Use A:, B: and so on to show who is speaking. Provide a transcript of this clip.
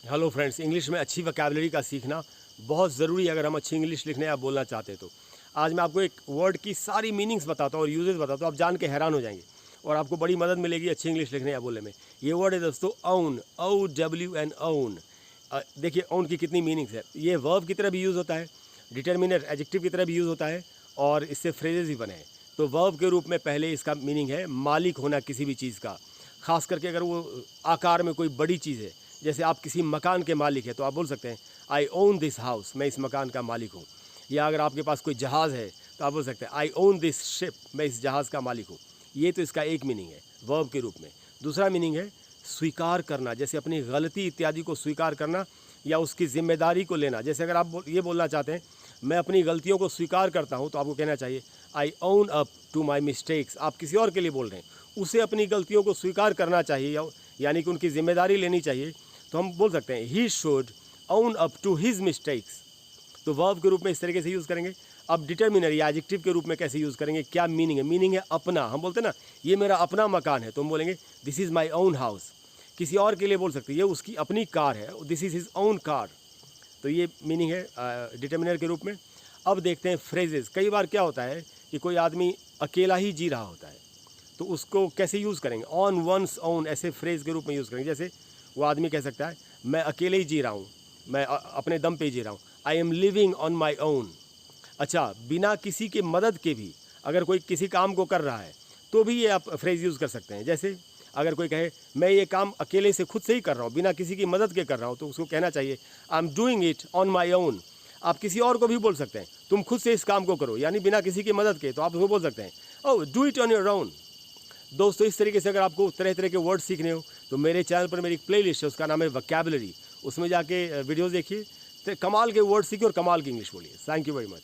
A: Hello friends, English में अच्छी vocabulary का सीखना बहुत ज़रूरी है अगर हम अच्छी इंग्लिश लिखने या बोलना चाहते हैं तो। आज मैं आपको एक वर्ड की सारी मीनिंग्स बताता हूँ और यूजेस बताता हूँ, आप जान के हैरान हो जाएंगे और आपको बड़ी मदद मिलेगी अच्छी इंग्लिश लिखने या बोलने में। ये वर्ड है दोस्तों ओन, OWN, ओन। देखिए ओन की कितनी मीनिंग्स है। ये वर्ब की तरह भी यूज़ होता है, डिटर्मिनर एडजेक्टिव की तरह भी यूज़ होता है और इससे फ्रेजेस भी बने हैं। तो वर्ब के रूप में पहले इसका मीनिंग है मालिक होना किसी भी चीज़ का, खास करके अगर वो आकार में कोई बड़ी चीज़ है। जैसे आप किसी मकान के मालिक हैं तो आप बोल सकते हैं आई ओन दिस हाउस, मैं इस मकान का मालिक हूँ। या अगर आपके पास कोई जहाज़ है तो आप बोल सकते हैं आई ओन दिस शिप, मैं इस जहाज़ का मालिक हूँ। ये तो इसका एक मीनिंग है वर्ब के रूप में। दूसरा मीनिंग है स्वीकार करना, जैसे अपनी गलती इत्यादि को स्वीकार करना या उसकी जिम्मेदारी को लेना। जैसे अगर आप ये बोलना चाहते हैं मैं अपनी गलतियों को स्वीकार करता हूँ, तो आपको कहना चाहिए I own up to my mistakes. आप किसी और के लिए बोल रहे हैं, उसे अपनी गलतियों को स्वीकार करना चाहिए यानी कि उनकी जिम्मेदारी लेनी चाहिए। तो हम बोल सकते हैं he should own up to his mistakes. तो वर्ब के रूप में इस तरीके से यूज़ करेंगे। अब डिटर्मिनर या एडजेक्टिव के रूप में कैसे यूज़ करेंगे, क्या मीनिंग है? मीनिंग है अपना। हम बोलते हैं ना ये मेरा अपना मकान है, तो हम बोलेंगे this is my own house. किसी और के लिए बोल सकते हैं ये उसकी अपनी कार है, this is his own car. तो ये मीनिंग है डिटर्मिनर के रूप में। अब देखते हैं फ्रेजेस। कई बार क्या होता है कि कोई आदमी अकेला ही जी रहा होता है, तो उसको कैसे यूज़ करेंगे? ऑन वंस ओन ऐसे फ्रेज के रूप में यूज़ करेंगे। जैसे वो आदमी कह सकता है मैं अकेले ही जी रहा हूँ, मैं अपने दम पे ही जी रहा हूँ, I am living on my own. अच्छा, बिना किसी के मदद के भी अगर कोई किसी काम को कर रहा है तो भी ये आप फ्रेज यूज़ कर सकते हैं। जैसे अगर कोई कहे मैं ये काम अकेले से खुद से ही कर रहा हूँ, बिना किसी की मदद के कर रहा हूँ, तो उसको कहना चाहिए I am doing it on my own. आप किसी और को भी बोल सकते हैं तुम खुद से इस काम को करो, यानी बिना किसी की मदद के, तो आप उसको बोल सकते हैं oh do it on your own. दोस्तों, इस तरीके से अगर आपको तरह तरह के वर्ड सीखने हो तो मेरे चैनल पर मेरी एक प्लेलिस्ट है, उसका नाम है वोकैबुलरी। उसमें जाके वीडियोस देखिए, तो कमाल के वर्ड सीखिए और कमाल की इंग्लिश बोलिए। Thank you very much.